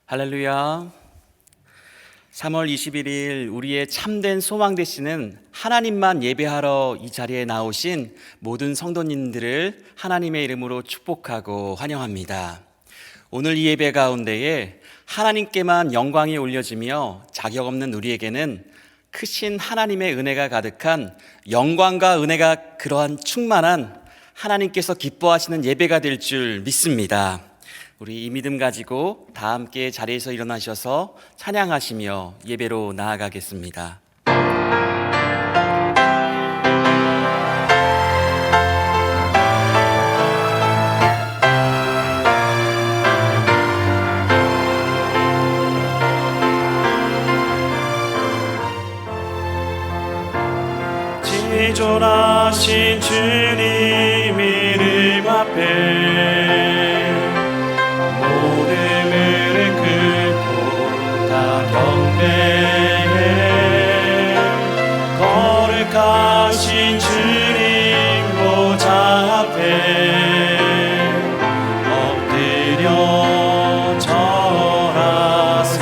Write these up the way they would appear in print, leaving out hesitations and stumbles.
할렐루야. 3월 21일 우리의 참된 소망 되시는 하나님만 예배하러 이 자리에 나오신 모든 성도님들을 하나님의 이름으로 축복하고 환영합니다. 오늘 이 예배 가운데에 하나님께만 영광이 올려지며 자격 없는 우리에게는 크신 하나님의 은혜가 가득한 영광과 은혜가 그러한 충만한 하나님께서 기뻐하시는 예배가 될 줄 믿습니다. 우리 이 믿음 가지고 다 함께 자리에서 일어나셔서 찬양하시며 예배로 나아가겠습니다. 지존하신 주님 이름 앞에 거룩하신 주님 보좌 앞에 엎드려 절하세.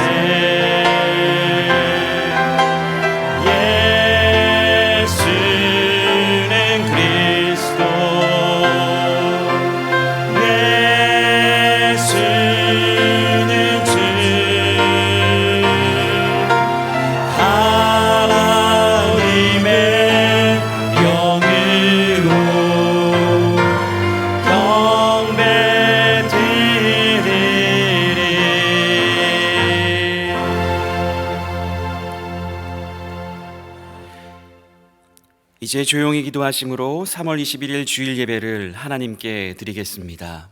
예수는 그리스도, 예수는 주, 이제 조용히 기도하심으로 3월 21일 주일 예배를 하나님께 드리겠습니다.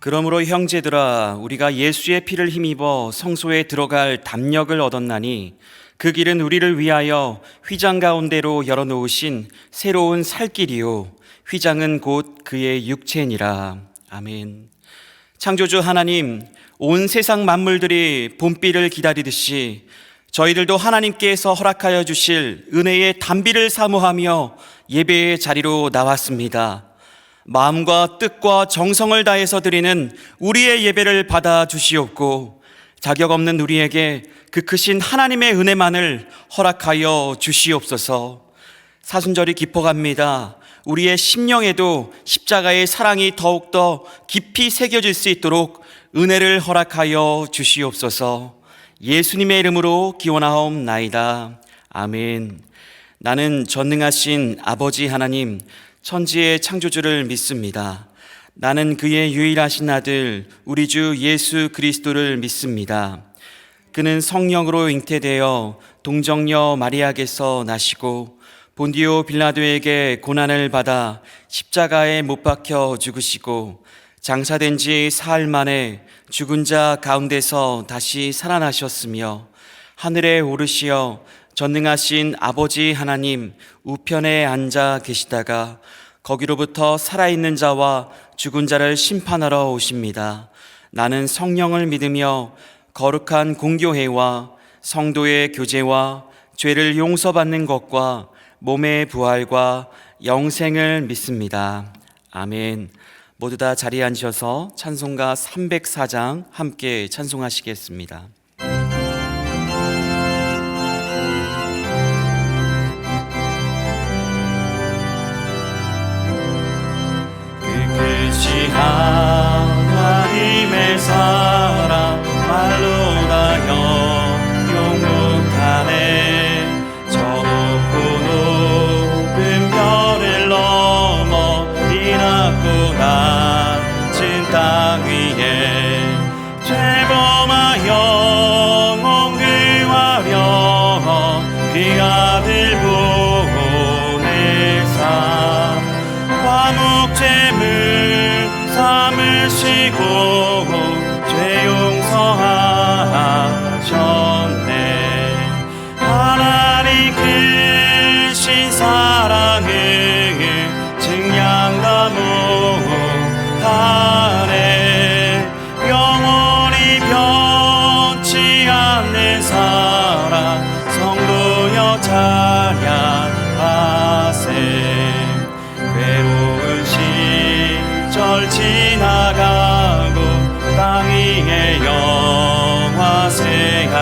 그러므로 형제들아, 우리가 예수의 피를 힘입어 성소에 들어갈 담력을 얻었나니 그 길은 우리를 위하여 휘장 가운데로 열어놓으신 새로운 살길이요 휘장은 곧 그의 육체니라. 아멘. 창조주 하나님, 온 세상 만물들이 봄비를 기다리듯이 저희들도 하나님께서 허락하여 주실 은혜의 단비를 사모하며 예배의 자리로 나왔습니다. 마음과 뜻과 정성을 다해서 드리는 우리의 예배를 받아 주시옵고 자격 없는 우리에게 그 크신 하나님의 은혜만을 허락하여 주시옵소서. 사순절이 깊어갑니다. 우리의 심령에도 십자가의 사랑이 더욱더 깊이 새겨질 수 있도록 은혜를 허락하여 주시옵소서. 예수님의 이름으로 기원하옵나이다. 아멘. 나는 전능하신 아버지 하나님, 천지의 창조주를 믿습니다. 나는 그의 유일하신 아들 우리 주 예수 그리스도를 믿습니다. 그는 성령으로 잉태되어 동정녀 마리아에게서 나시고 본디오 빌라도에게 고난을 받아 십자가에 못 박혀 죽으시고 장사된 지 사흘 만에 죽은 자 가운데서 다시 살아나셨으며 하늘에 오르시어 전능하신 아버지 하나님 우편에 앉아 계시다가 거기로부터 살아있는 자와 죽은 자를 심판하러 오십니다. 나는 성령을 믿으며 거룩한 공교회와 성도의 교제와 죄를 용서받는 것과 몸의 부활과 영생을 믿습니다. 아멘. 모두 다 자리에 앉으셔서 찬송가 304장 함께 찬송하시겠습니다. 하나님의 사랑 말로 다 형용 못하네. 저 높고 높은 별을 넘어 이 낮고 낮은 땅 위에 죄범하여 영혼 구하려 그 아들 보내사 화목제물 삼으시고 죄 용서하셨네. 하나님 그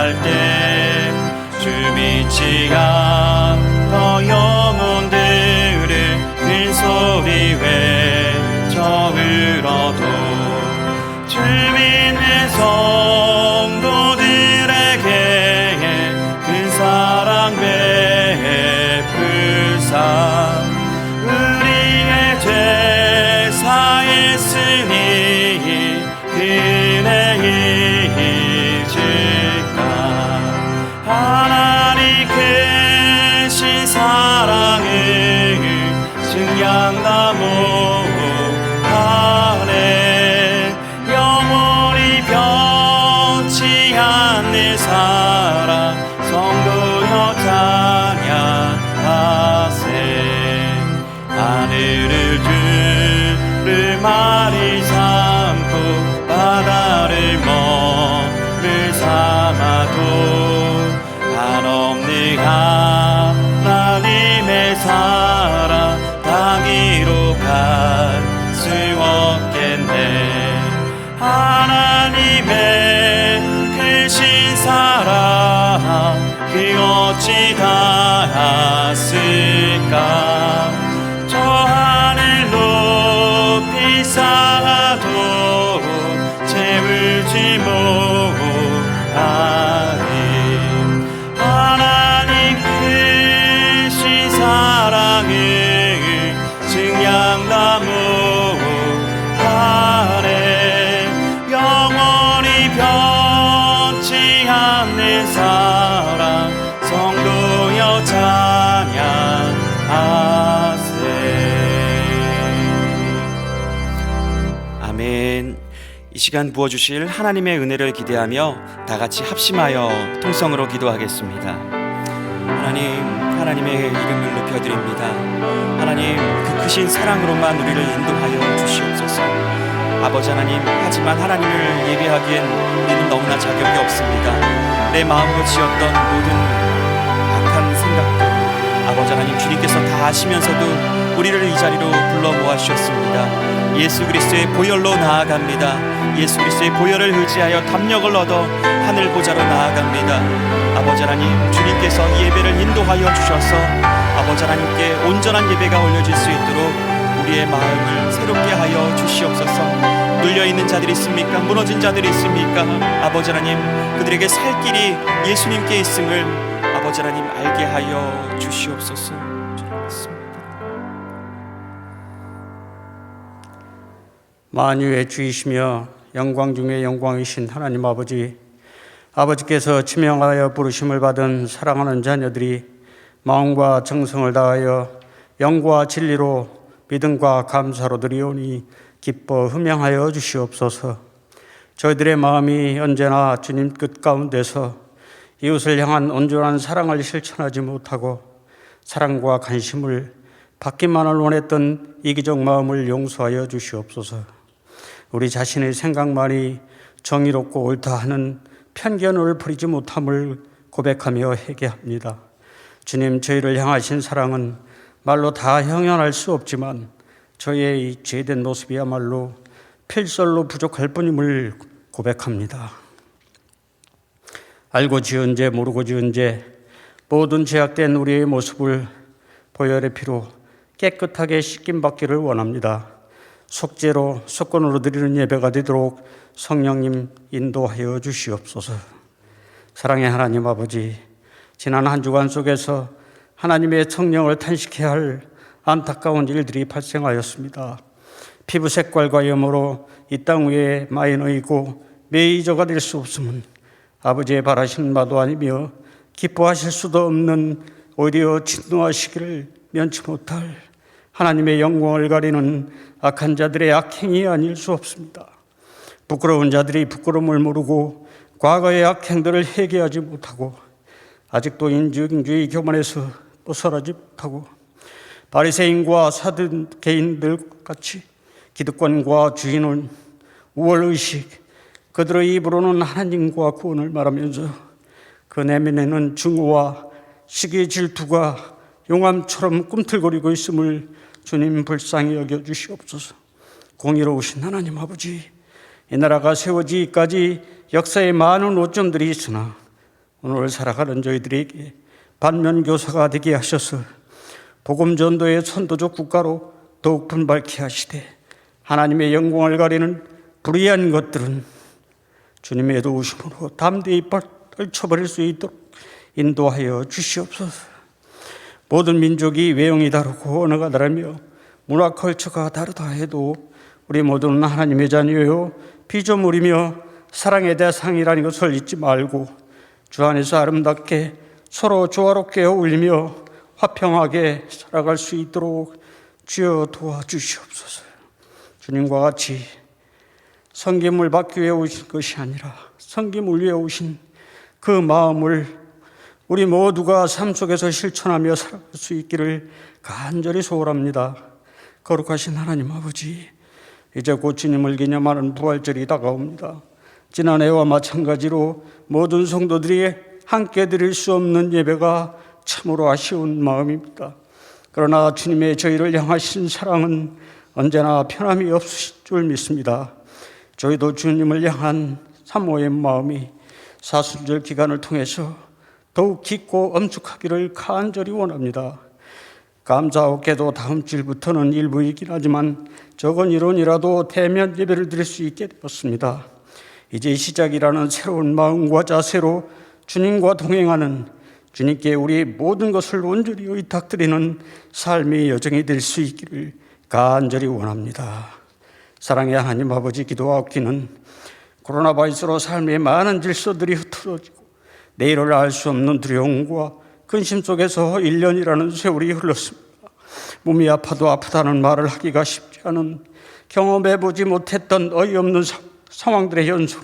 할 때 주 빛이가 더 영혼들을 큰 소리 외쳐 울어도 주 믿는 성도들에게 큰 사랑 베푸사 우리의 죄 사했으니 은혜 잊을까 하나님 크신 사랑을 증량나무 안에 영원히 변치 않는 사랑 성도여 찬양하세 하늘을 두루마리 삼고 바다를 먹을 삼아도 한없는 하나님의 사랑 다 기록할 수 없겠네 하나님의 크신 사랑 그 어찌 닿았을까 저 하늘 높이 쌓아도 채우지 못하리 하나님 크신 사랑을 증량나무 아래 영원히 변치 않는 사랑 성도여 찬양하세 아멘. 이 시간 부어주실 하나님의 은혜를 기대하며 다 같이 합심하여 통성으로 기도하겠습니다. 하나님의 이름을 높여드립니다. 하나님, 그 크신 사랑으로만 우리를 인도하여 주시옵소서. 아버지 하나님, 하지만 하나님을 예배하기엔 우리는 너무나 자격이 없습니다. 내 마음으로 지었던 모든 악한 생각들, 아버지 하나님, 주님께서 다 아시면서도 우리를 이 자리로 불러 모아주셨습니다. 예수 그리스도의 보혈로 나아갑니다. 예수 그리스도의 보혈을 의지하여 담력을 얻어 하늘 보좌로 나아갑니다. 아버지 하나님, 주님께서 이 예배를 인도하여 주셔서 아버지 하나님께 온전한 예배가 올려질 수 있도록 우리의 마음을 새롭게 하여 주시옵소서. 눌려있는 자들이 있습니까? 무너진 자들이 있습니까? 아버지 하나님, 그들에게 살 길이 예수님께 있음을 아버지 하나님 알게 하여 주시옵소서. 만유의 주이시며 영광 중에 영광이신 하나님 아버지, 아버지께서 지명하여 부르심을 받은 사랑하는 자녀들이 마음과 정성을 다하여 영과 진리로 믿음과 감사로 드리오니 기뻐 흠양하여 주시옵소서. 저희들의 마음이 언제나 주님 뜻 가운데서 이웃을 향한 온전한 사랑을 실천하지 못하고 사랑과 관심을 받기만을 원했던 이기적 마음을 용서하여 주시옵소서. 우리 자신의 생각만이 정의롭고 옳다 하는 편견을 버리지 못함을 고백하며 회개합니다. 주님, 저희를 향하신 사랑은 말로 다 형용할 수 없지만 저희의 이 죄된 모습이야말로 필설로 부족할 뿐임을 고백합니다. 알고 지은 죄 모르고 지은 죄 모든 죄악된 우리의 모습을 보혈의 피로 깨끗하게 씻김받기를 원합니다. 속죄로 속건으로 드리는 예배가 되도록 성령님 인도하여 주시옵소서. 사랑의 하나님 아버지, 지난 한 주간 속에서 하나님의 성령을 탄식해야 할 안타까운 일들이 발생하였습니다. 피부 색깔과 염으로 이 땅 위에 많이 놓이고 메이저가 될 수 없음은 아버지의 바라시는 바도 아니며 기뻐하실 수도 없는 오히려 진노하시기를 면치 못할 하나님의 영광을 가리는 악한 자들의 악행이 아닐 수 없습니다. 부끄러운 자들이 부끄러움을 모르고 과거의 악행들을 회개하지 못하고 아직도 인증주의 교만에서 벗어나지 못하고 바리새인과 사두개인들 같이 기득권과 주인은 우월의식, 그들의 입으로는 하나님과 구원을 말하면서 그 내면에는 증오와 시기의 질투가 용암처럼 꿈틀거리고 있음을 주님 불쌍히 여겨주시옵소서. 공의로우신 하나님 아버지, 이 나라가 세워지기까지 역사에 많은 오점들이 있으나 오늘 살아가는 저희들에게 반면교사가 되게 하셔서 복음 전도의 선도적 국가로 더욱 분발케 하시되 하나님의 영광을 가리는 불의한 것들은 주님의 도우심으로 담대히 떨쳐버릴 수 있도록 인도하여 주시옵소서. 모든 민족이 외형이 다르고 언어가 다르며 문화 컬처가 다르다 해도 우리 모두는 하나님의 자녀요 피조물이며 사랑의 대상이라는 것을 잊지 말고 주 안에서 아름답게 서로 조화롭게 어울리며 화평하게 살아갈 수 있도록 주여 도와주시옵소서. 주님과 같이 섬김을 받기 위해 오신 것이 아니라 섬김을 위해 오신 그 마음을 우리 모두가 삶 속에서 실천하며 살아갈 수 있기를 간절히 소원합니다. 거룩하신 하나님 아버지, 이제 곧 주님을 기념하는 부활절이 다가옵니다. 지난해와 마찬가지로 모든 성도들이 함께 드릴 수 없는 예배가 참으로 아쉬운 마음입니다. 그러나 주님의 저희를 향하신 사랑은 언제나 변함이 없으실 줄 믿습니다. 저희도 주님을 향한 사모의 마음이 사순절 기간을 통해서 더욱 깊고 엄숙하기를 간절히 원합니다. 감사하게도 다음 주일부터는 일부이긴 하지만 적은 이론이라도 대면 예배를 드릴 수 있게 되었습니다. 이제 시작이라는 새로운 마음과 자세로 주님과 동행하는, 주님께 우리 모든 것을 온전히 의탁드리는 삶의 여정이 될 수 있기를 간절히 원합니다. 사랑의 하나님 아버지, 기도하옵기는 코로나 바이러스로 삶의 많은 질서들이 흐트러지고 내일을 알 수 없는 두려움과 근심 속에서 1년이라는 세월이 흘렀습니다. 몸이 아파도 아프다는 말을 하기가 쉽지 않은, 경험해보지 못했던 어이없는 상황들의 연속,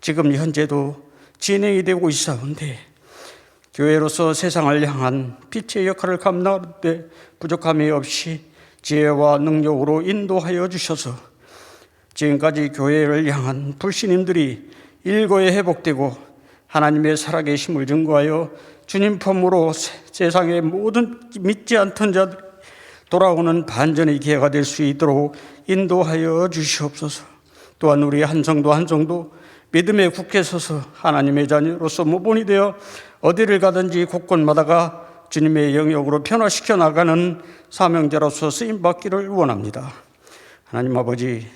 지금 현재도 진행이 되고 있사온데 교회로서 세상을 향한 빛의 역할을 감당하는데 부족함이 없이 지혜와 능력으로 인도하여 주셔서 지금까지 교회를 향한 불신임들이 일거에 회복되고 하나님의 살아계심을 증거하여 주님 품으로 세상의 모든 믿지 않던 자들이 돌아오는 반전의 기회가 될 수 있도록 인도하여 주시옵소서. 또한 우리 한 성도 한 성도 믿음에 굳게 서서 하나님의 자녀로서 모본이 되어 어디를 가든지 곳곳마다가 주님의 영역으로 변화시켜 나가는 사명자로서 쓰임받기를 원합니다. 하나님 아버지,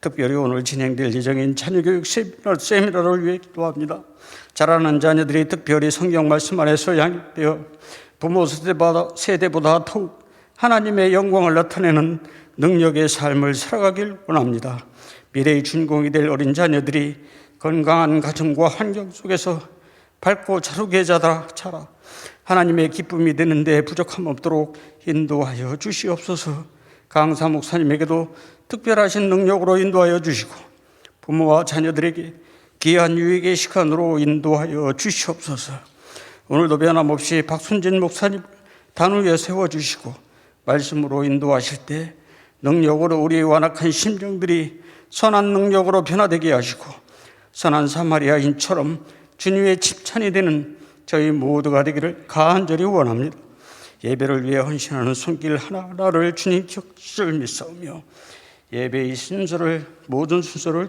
특별히 오늘 진행될 예정인 자녀교육 세미나를 위해 기도합니다. 자라는 자녀들이 특별히 성경 말씀 안에서 양육되어 부모 세대보다 더욱 하나님의 영광을 나타내는 능력의 삶을 살아가길 원합니다. 미래의 주인공이 될 어린 자녀들이 건강한 가정과 환경 속에서 밝고 자루게 자라 하나님의 기쁨이 되는데 부족함 없도록 인도하여 주시옵소서. 강사 목사님에게도 특별하신 능력으로 인도하여 주시고 부모와 자녀들에게 귀한 유익의 시간으로 인도하여 주시옵소서. 오늘도 변함없이 박순진 목사님 단위에 세워주시고 말씀으로 인도하실 때 능력으로 우리의 완악한 심령들이 선한 능력으로 변화되게 하시고 선한 사마리아인처럼 주님의 칭찬이 되는 저희 모두가 되기를 간절히 원합니다. 예배를 위해 헌신하는 손길 하나하나를 주님 격실 믿사오며 예배의 모든 순서를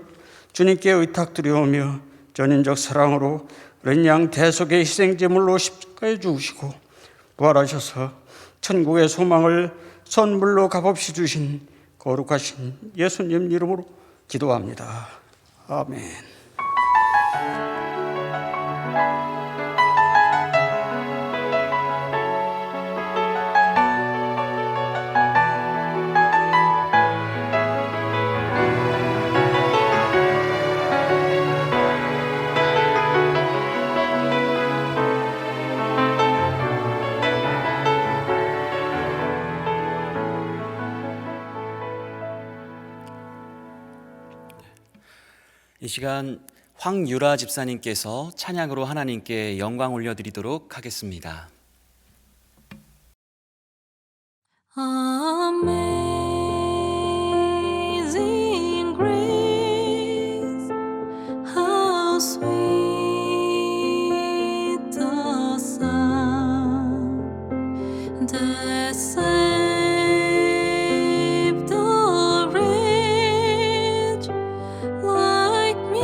주님께 의탁드려오며 전인적 사랑으로 어린 양 대속의 희생제물로 십자가에 죽으시고 부활하셔서 천국의 소망을 선물로 값없이 주신 거룩하신 예수님 이름으로 기도합니다. 아멘. 이 시간 황유라 집사님께서 찬양으로 하나님께 영광 올려드리도록 하겠습니다. Amazing grace, how sweet the sound that saved a wretch like me.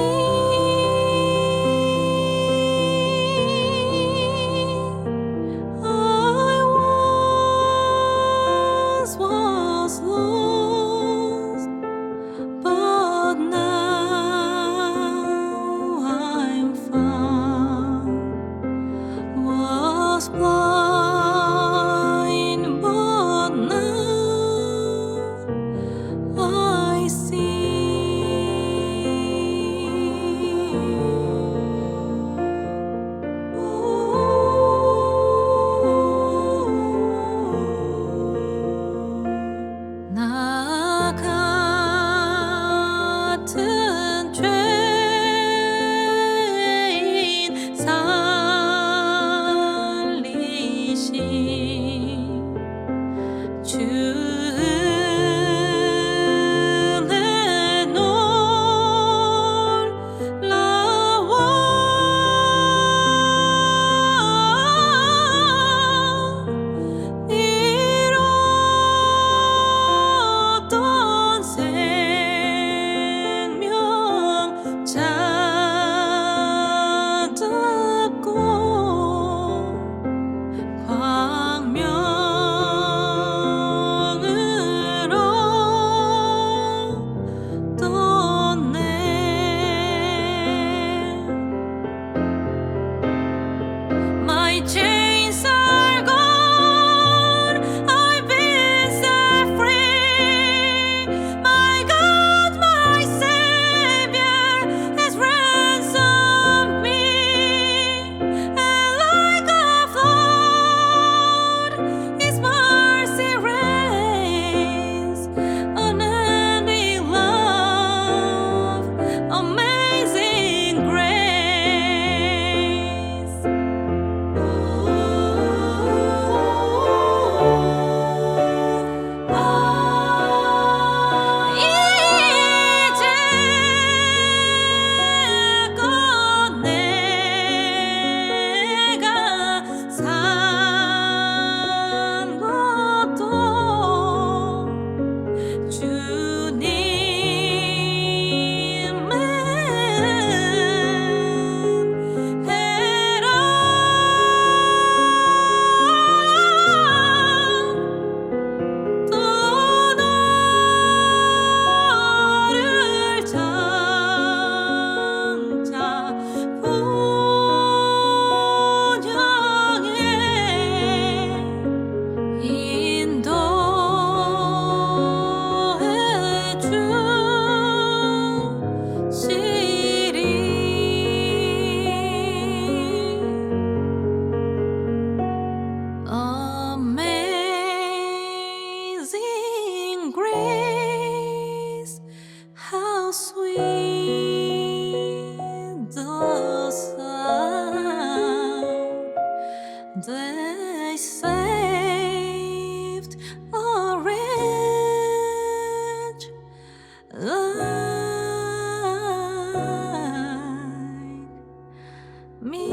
me.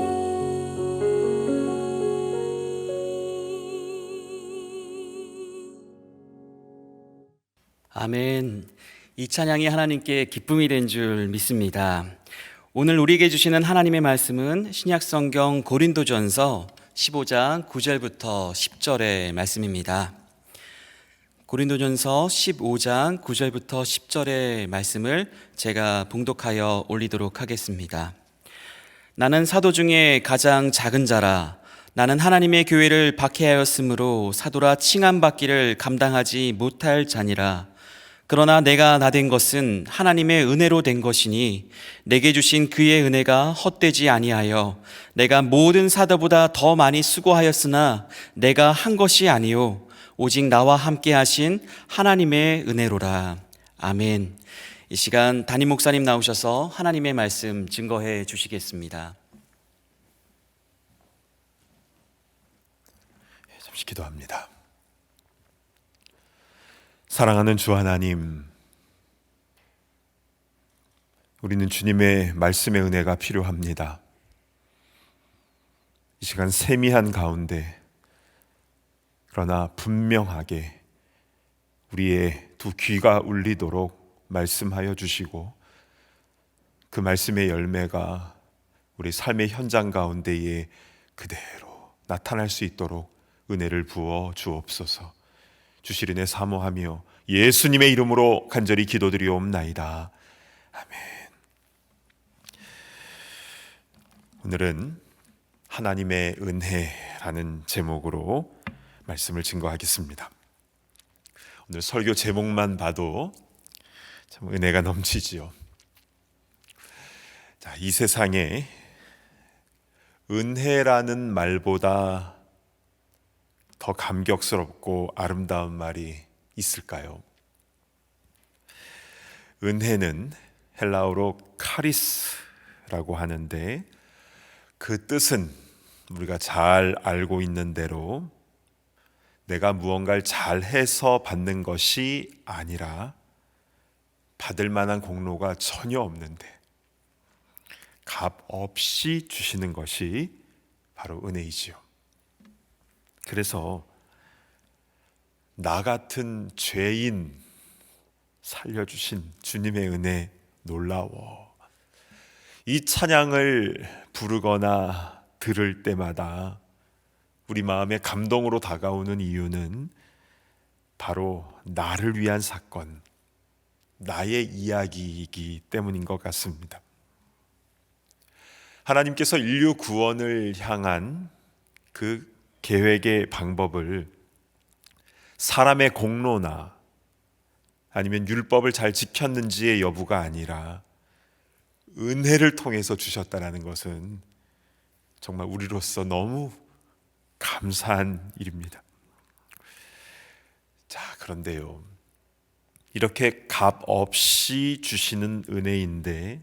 아멘. 이 찬양이 하나님께 기쁨이 된 줄 믿습니다. 오늘 우리에게 주시는 하나님의 말씀은 신약성경 고린도전서 15장 9절부터 10절의 말씀입니다. 고린도전서 15장 9절부터 10절의 말씀을 제가 봉독하여 올리도록 하겠습니다. 나는 사도 중에 가장 작은 자라. 나는 하나님의 교회를 박해하였으므로 사도라 칭함받기를 감당하지 못할 자니라. 그러나 내가 나된 것은 하나님의 은혜로 된 것이니 내게 주신 그의 은혜가 헛되지 아니하여 내가 모든 사도보다 더 많이 수고하였으나 내가 한 것이 아니요 오직 나와 함께 하신 하나님의 은혜로라. 아멘. 이 시간 담임 목사님 나오셔서 하나님의 말씀 증거해 주시겠습니다. 잠시 기도합니다. 사랑하는 주 하나님, 우리는 주님의 말씀의 은혜가 필요합니다. 이 시간 세미한 가운데 그러나 분명하게 우리의 두 귀가 울리도록 말씀하여 주시고 그 말씀의 열매가 우리 삶의 현장 가운데에 그대로 나타날 수 있도록 은혜를 부어 주옵소서. 주실 은혜 사모하며 예수님의 이름으로 간절히 기도드리옵나이다. 아멘. 오늘은 하나님의 은혜라는 제목으로 말씀을 증거하겠습니다. 오늘 설교 제목만 봐도 참 은혜가 넘치지요. 자, 이 세상에 은혜라는 말보다 더 감격스럽고 아름다운 말이 있을까요? 은혜는 헬라어로 카리스라고 하는데 그 뜻은 우리가 잘 알고 있는 대로 내가 무언가를 잘해서 받는 것이 아니라 받을 만한 공로가 전혀 없는데 값 없이 주시는 것이 바로 은혜이지요. 그래서 나 같은 죄인 살려주신 주님의 은혜 놀라워. 이 찬양을 부르거나 들을 때마다 우리 마음에 감동으로 다가오는 이유는 바로 나를 위한 사건, 나의 이야기이기 때문인 것 같습니다. 하나님께서 인류 구원을 향한 그 계획의 방법을 사람의 공로나 아니면 율법을 잘 지켰는지의 여부가 아니라 은혜를 통해서 주셨다는 것은 정말 우리로서 너무 감사한 일입니다. 자, 그런데요, 이렇게 값 없이 주시는 은혜인데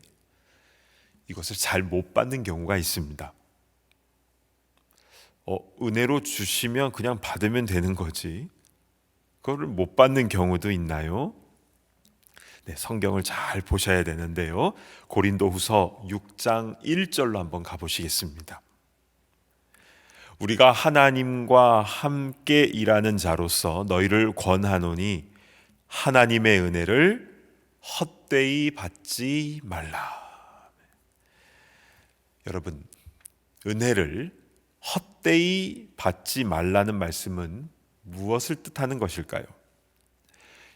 이것을 잘 못 받는 경우가 있습니다. 은혜로 주시면 그냥 받으면 되는 거지, 그거를 못 받는 경우도 있나요? 네, 성경을 잘 보셔야 되는데요, 고린도후서 6장 1절로 한번 가보시겠습니다. 우리가 하나님과 함께 일하는 자로서 너희를 권하노니 하나님의 은혜를 헛되이 받지 말라. 여러분, 은혜를 헛되이 받지 말라는 말씀은 무엇을 뜻하는 것일까요?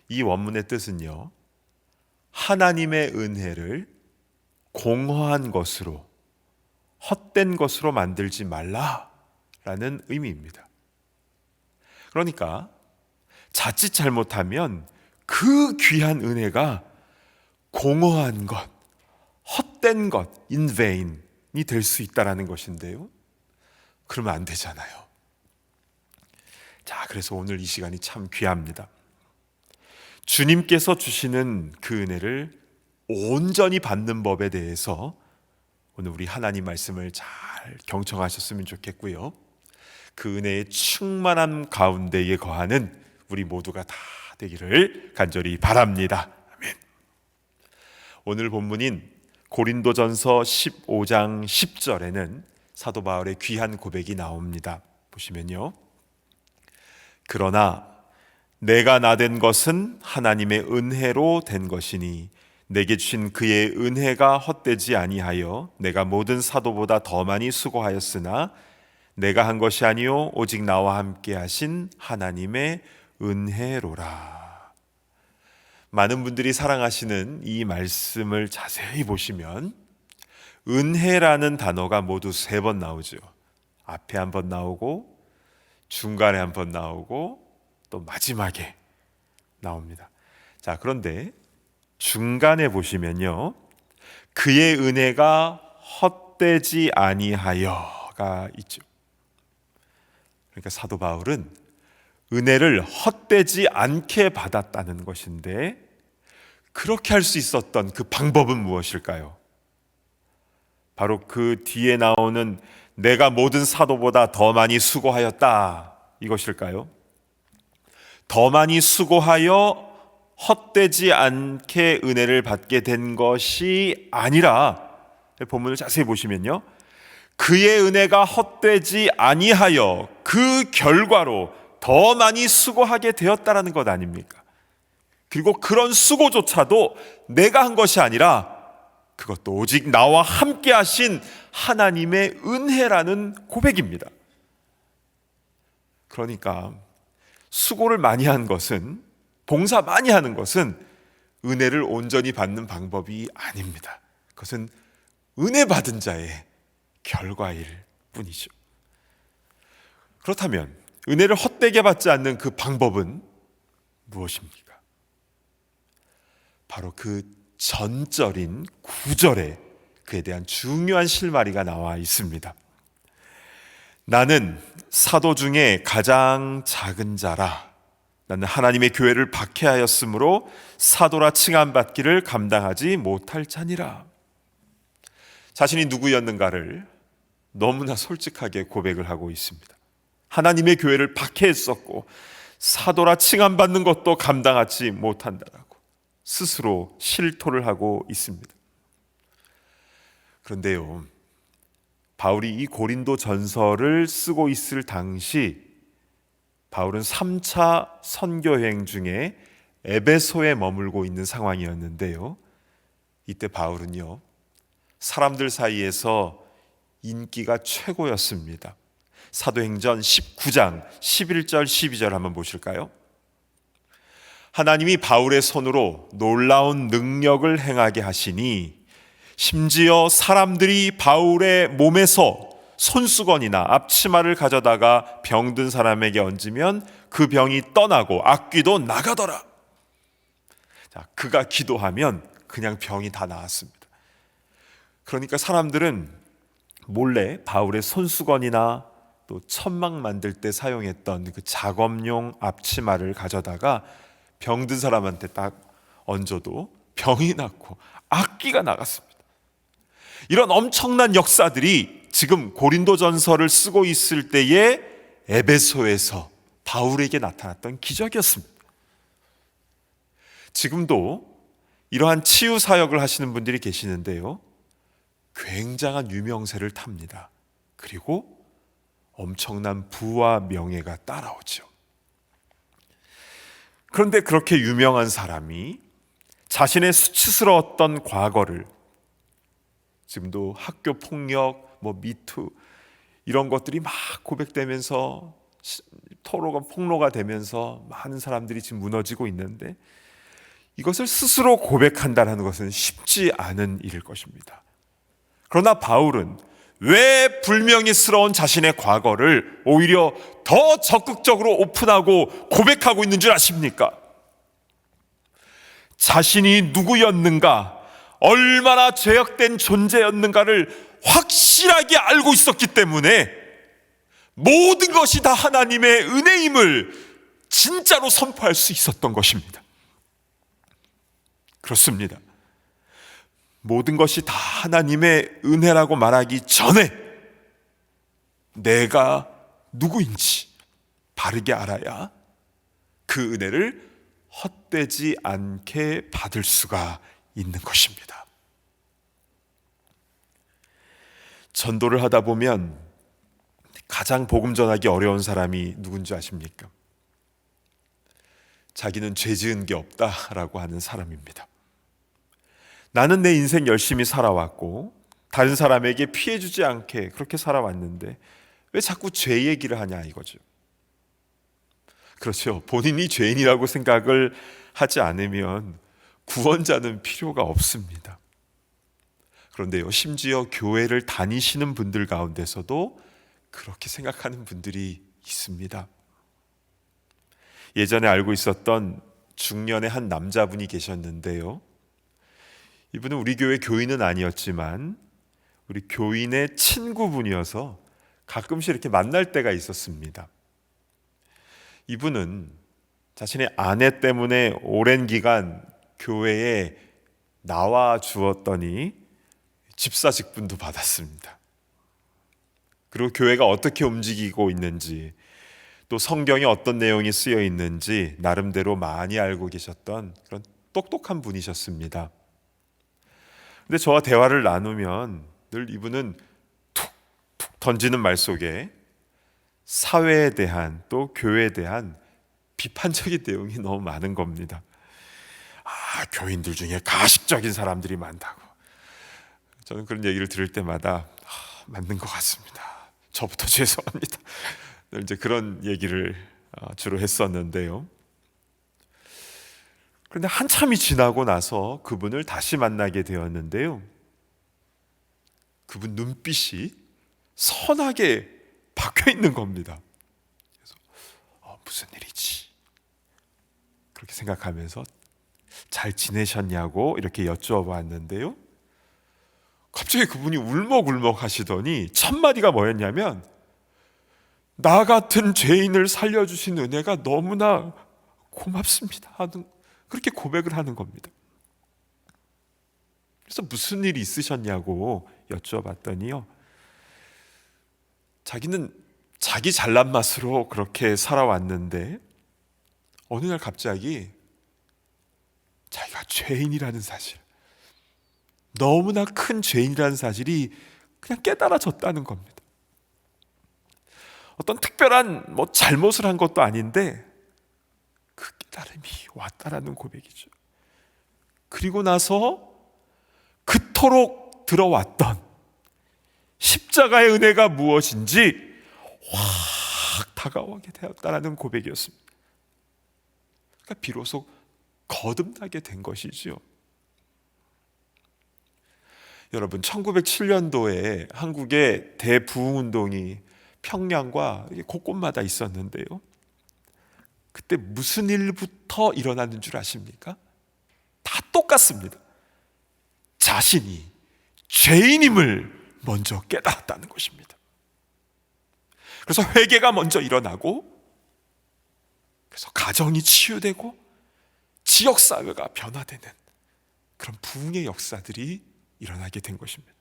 이 원문의 뜻은요, 하나님의 은혜를 공허한 것으로, 헛된 것으로 만들지 말라라는 의미입니다. 그러니까 자칫 잘못하면 그 귀한 은혜가 공허한 것, 헛된 것, in vain이 될 수 있다는 것인데요, 그러면 안 되잖아요. 자, 그래서 오늘 이 시간이 참 귀합니다. 주님께서 주시는 그 은혜를 온전히 받는 법에 대해서 오늘 우리 하나님 말씀을 잘 경청하셨으면 좋겠고요, 그 은혜의 충만함 가운데에 거하는 우리 모두가 다 되기를 간절히 바랍니다. 아멘. 오늘 본문인 고린도전서 15장 10절에는 사도 바울의 귀한 고백이 나옵니다. 보시면요. 그러나 내가 나된 것은 하나님의 은혜로 된 것이니 내게 주신 그의 은혜가 헛되지 아니하여 내가 모든 사도보다 더 많이 수고하였으나 내가 한 것이 아니요 오직 나와 함께 하신 하나님의 은혜로라. 많은 분들이 사랑하시는 이 말씀을 자세히 보시면 은혜라는 단어가 모두 3번 나오죠. 앞에 한 번 나오고 중간에 한 번 나오고 또 마지막에 나옵니다. 자, 그런데 중간에 보시면요, 그의 은혜가 헛되지 아니하여가 있죠. 그러니까 사도 바울은 은혜를 헛되지 않게 받았다는 것인데, 그렇게 할 수 있었던 그 방법은 무엇일까요? 바로 그 뒤에 나오는 내가 모든 사도보다 더 많이 수고하였다, 이것일까요? 더 많이 수고하여 헛되지 않게 은혜를 받게 된 것이 아니라, 본문을 자세히 보시면요, 그의 은혜가 헛되지 아니하여 그 결과로 더 많이 수고하게 되었다라는 것 아닙니까? 그리고 그런 수고조차도 내가 한 것이 아니라 그것도 오직 나와 함께 하신 하나님의 은혜라는 고백입니다. 그러니까 수고를 많이 한 것은, 봉사 많이 하는 것은 은혜를 온전히 받는 방법이 아닙니다. 그것은 은혜 받은 자의 결과일 뿐이죠. 그렇다면 은혜를 헛되게 받지 않는 그 방법은 무엇입니까? 바로 그 전절인 9절에 그에 대한 중요한 실마리가 나와 있습니다. 나는 사도 중에 가장 작은 자라. 나는 하나님의 교회를 박해하였으므로 사도라 칭함받기를 감당하지 못할 자니라. 자신이 누구였는가를 너무나 솔직하게 고백을 하고 있습니다. 하나님의 교회를 박해했었고 사도라 칭함받는 것도 감당하지 못한다라고 스스로 실토를 하고 있습니다. 그런데요, 바울이 이 고린도 전서를 쓰고 있을 당시 바울은 3차 선교여행 중에 에베소에 머물고 있는 상황이었는데요, 이때 바울은요, 사람들 사이에서 인기가 최고였습니다. 사도행전 19장 11절 12절 한번 보실까요? 하나님이 바울의 손으로 놀라운 능력을 행하게 하시니 심지어 사람들이 바울의 몸에서 손수건이나 앞치마를 가져다가 병든 사람에게 얹으면 그 병이 떠나고 악귀도 나가더라. 자, 그가 기도하면 그냥 병이 다 나았습니다. 그러니까 사람들은 몰래 바울의 손수건이나 또 천막 만들 때 사용했던 그 작업용 앞치마를 가져다가 병든 사람한테 딱 얹어도 병이 낫고 악귀가 나갔습니다. 이런 엄청난 역사들이 지금 고린도전서를 쓰고 있을 때의 에베소에서 바울에게 나타났던 기적이었습니다. 지금도 이러한 치유 사역을 하시는 분들이 계시는데요, 굉장한 유명세를 탑니다. 그리고 엄청난 부와 명예가 따라오죠. 그런데 그렇게 유명한 사람이 자신의 수치스러웠던 과거를, 지금도 학교 폭력, 미투 이런 것들이 막 고백되면서 폭로가 되면서 많은 사람들이 지금 무너지고 있는데, 이것을 스스로 고백한다는 것은 쉽지 않은 일일 것입니다. 그러나 바울은 왜 불명예스러운 자신의 과거를 오히려 더 적극적으로 오픈하고 고백하고 있는 줄 아십니까? 자신이 누구였는가, 얼마나 죄악된 존재였는가를 확실하게 알고 있었기 때문에 모든 것이 다 하나님의 은혜임을 진짜로 선포할 수 있었던 것입니다. 그렇습니다. 모든 것이 다 하나님의 은혜라고 말하기 전에 내가 누구인지 바르게 알아야 그 은혜를 헛되지 않게 받을 수가 있는 것입니다. 전도를 하다 보면 가장 복음 전하기 어려운 사람이 누군지 아십니까? 자기는 죄 지은 게 없다라고 하는 사람입니다. 나는 내 인생 열심히 살아왔고 다른 사람에게 피해 주지 않게 그렇게 살아왔는데 왜 자꾸 죄 얘기를 하냐 이거죠. 그렇죠. 본인이 죄인이라고 생각을 하지 않으면 구원자는 필요가 없습니다. 그런데요, 심지어 교회를 다니시는 분들 가운데서도 그렇게 생각하는 분들이 있습니다. 예전에 알고 있었던 중년의 한 남자분이 계셨는데요. 이분은 우리 교회 교인은 아니었지만 우리 교인의 친구분이어서 가끔씩 이렇게 만날 때가 있었습니다. 이분은 자신의 아내 때문에 오랜 기간 교회에 나와 주었더니 집사 직분도 받았습니다. 그리고 교회가 어떻게 움직이고 있는지 또 성경에 어떤 내용이 쓰여 있는지 나름대로 많이 알고 계셨던 그런 똑똑한 분이셨습니다. 근데 저와 대화를 나누면 늘 이분은 툭툭 던지는 말 속에 사회에 대한 또 교회에 대한 비판적인 내용이 너무 많은 겁니다. 교인들 중에 가식적인 사람들이 많다고. 저는 그런 얘기를 들을 때마다 맞는 것 같습니다. 저부터 죄송합니다. 이제 그런 얘기를 주로 했었는데요. 그런데 한참이 지나고 나서 그분을 다시 만나게 되었는데요. 그분 눈빛이 선하게 바뀌어 있는 겁니다. 그래서 무슨 일이지? 그렇게 생각하면서 잘 지내셨냐고 이렇게 여쭈어봤는데요. 갑자기 그분이 울먹울먹 하시더니 첫 마디가 뭐였냐면 나 같은 죄인을 살려주신 은혜가 너무나 고맙습니다 하는 그렇게 고백을 하는 겁니다. 그래서 무슨 일이 있으셨냐고 여쭈어봤더니요. 자기는 자기 잘난 맛으로 그렇게 살아왔는데 어느 날 갑자기 자기가 죄인이라는 사실, 너무나 큰 죄인이라는 사실이 그냥 깨달아졌다는 겁니다. 어떤 특별한 잘못을 한 것도 아닌데 그 깨달음이 왔다라는 고백이죠. 그리고 나서 그토록 들어왔던 십자가의 은혜가 무엇인지 확 다가오게 되었다라는 고백이었습니다. 그러니까 비로소 거듭나게 된 것이죠. 여러분, 1907년도에 한국의 대부흥운동이 평양과 곳곳마다 있었는데요. 그때 무슨 일부터 일어나는 줄 아십니까? 다 똑같습니다. 자신이 죄인임을 먼저 깨달았다는 것입니다. 그래서 회개가 먼저 일어나고, 그래서 가정이 치유되고 지역사회가 변화되는 그런 부흥의 역사들이 일어나게 된 것입니다.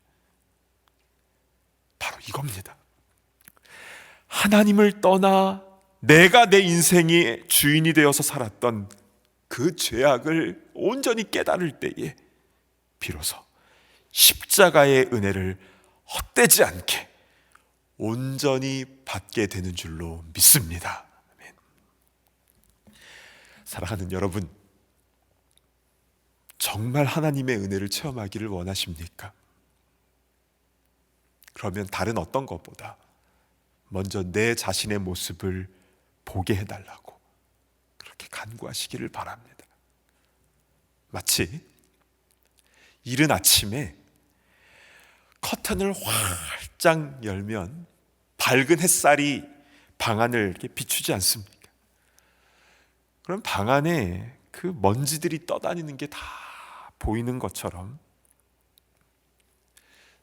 바로 이겁니다. 하나님을 떠나 내가 내 인생의 주인이 되어서 살았던 그 죄악을 온전히 깨달을 때에 비로소 십자가의 은혜를 헛되지 않게 온전히 받게 되는 줄로 믿습니다. 아멘. 사랑하는 여러분, 정말 하나님의 은혜를 체험하기를 원하십니까? 그러면 다른 어떤 것보다 먼저 내 자신의 모습을 보게 해달라고 그렇게 간구하시기를 바랍니다. 마치 이른 아침에 커튼을 활짝 열면 밝은 햇살이 방 안을 이렇게 비추지 않습니까? 그럼 방 안에 그 먼지들이 떠다니는 게 다 보이는 것처럼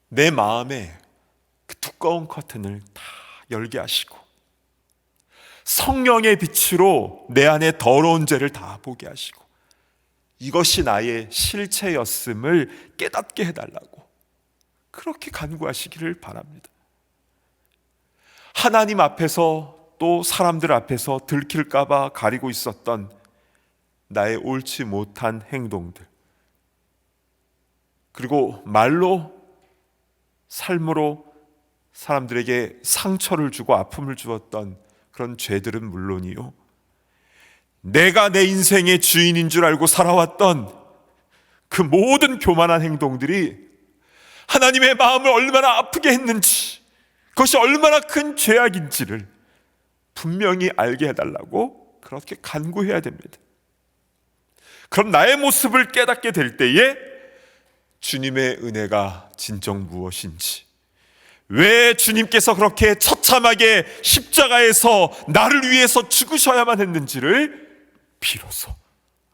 내 마음에 그 두꺼운 커튼을 다 열게 하시고 성령의 빛으로 내 안에 더러운 죄를 다 보게 하시고 이것이 나의 실체였음을 깨닫게 해달라고 그렇게 간구하시기를 바랍니다. 하나님 앞에서 또 사람들 앞에서 들킬까 봐 가리고 있었던 나의 옳지 못한 행동들, 그리고 말로 삶으로 사람들에게 상처를 주고 아픔을 주었던 그런 죄들은 물론이요, 내가 내 인생의 주인인 줄 알고 살아왔던 그 모든 교만한 행동들이 하나님의 마음을 얼마나 아프게 했는지, 그것이 얼마나 큰 죄악인지를 분명히 알게 해달라고 그렇게 간구해야 됩니다. 그럼 나의 모습을 깨닫게 될 때에 주님의 은혜가 진정 무엇인지, 왜 주님께서 그렇게 처참하게 십자가에서 나를 위해서 죽으셔야만 했는지를 비로소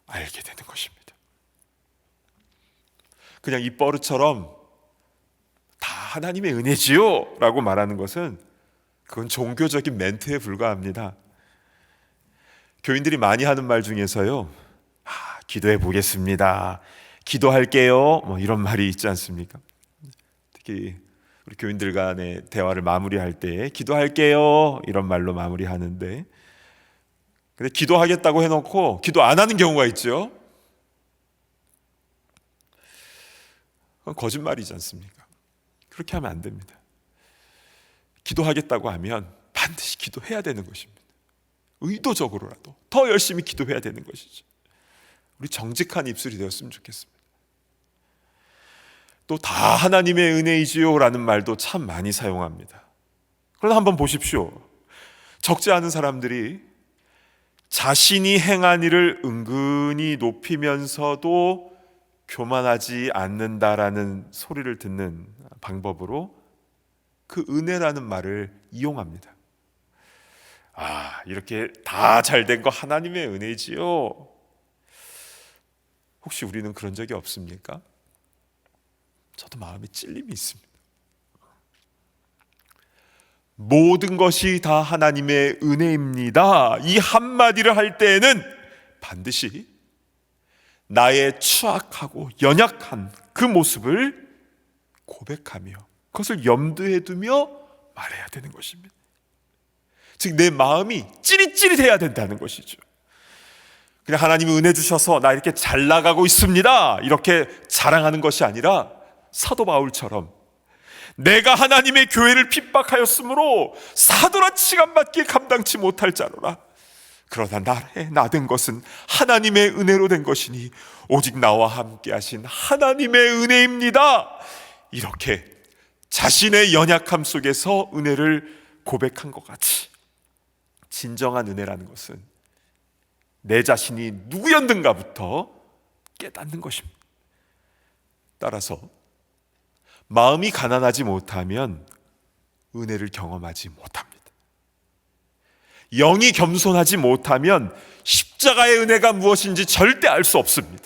알게 되는 것입니다. 그냥 입버릇처럼 다 하나님의 은혜지요 라고 말하는 것은 그건 종교적인 멘트에 불과합니다. 교인들이 많이 하는 말 중에서요, 기도해 보겠습니다, 기도할게요, 뭐 이런 말이 있지 않습니까? 특히 우리 교인들 간의 대화를 마무리할 때 기도할게요 이런 말로 마무리하는데, 근데 기도하겠다고 해놓고 기도 안 하는 경우가 있죠. 그건 거짓말이지 않습니까? 그렇게 하면 안 됩니다. 기도하겠다고 하면 반드시 기도해야 되는 것입니다. 의도적으로라도 더 열심히 기도해야 되는 것이죠. 우리 정직한 입술이 되었으면 좋겠습니다. 또 다 하나님의 은혜이지요 라는 말도 참 많이 사용합니다. 그러나 한번 보십시오. 적지 않은 사람들이 자신이 행한 일을 은근히 높이면서도 교만하지 않는다라는 소리를 듣는 방법으로 그 은혜라는 말을 이용합니다. 이렇게 다 잘된 거 하나님의 은혜지요. 혹시 우리는 그런 적이 없습니까? 저도 마음에 찔림이 있습니다. 모든 것이 다 하나님의 은혜입니다, 이 한마디를 할 때에는 반드시 나의 추악하고 연약한 그 모습을 고백하며 그것을 염두에 두며 말해야 되는 것입니다. 즉 내 마음이 찌릿찌릿해야 된다는 것이죠. 그냥 하나님이 은혜 주셔서 나 이렇게 잘 나가고 있습니다 이렇게 자랑하는 것이 아니라 사도 바울처럼 내가 하나님의 교회를 핍박하였으므로 사도라 칭함받기에 감당치 못할 자로라. 그러나 나의 나된 것은 하나님의 은혜로 된 것이니 오직 나와 함께 하신 하나님의 은혜입니다. 이렇게 자신의 연약함 속에서 은혜를 고백한 것 같이, 진정한 은혜라는 것은 내 자신이 누구였는가부터 깨닫는 것입니다. 따라서 마음이 가난하지 못하면 은혜를 경험하지 못합니다. 영이 겸손하지 못하면 십자가의 은혜가 무엇인지 절대 알 수 없습니다.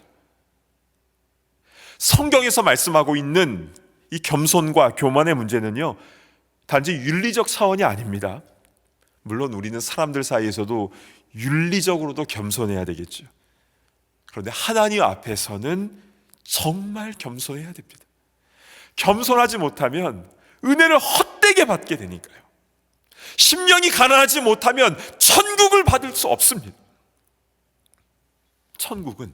성경에서 말씀하고 있는 이 겸손과 교만의 문제는요, 단지 윤리적 차원이 아닙니다. 물론 우리는 사람들 사이에서도 윤리적으로도 겸손해야 되겠죠. 그런데 하나님 앞에서는 정말 겸손해야 됩니다. 겸손하지 못하면 은혜를 헛되게 받게 되니까요. 심령이 가난하지 못하면 천국을 받을 수 없습니다. 천국은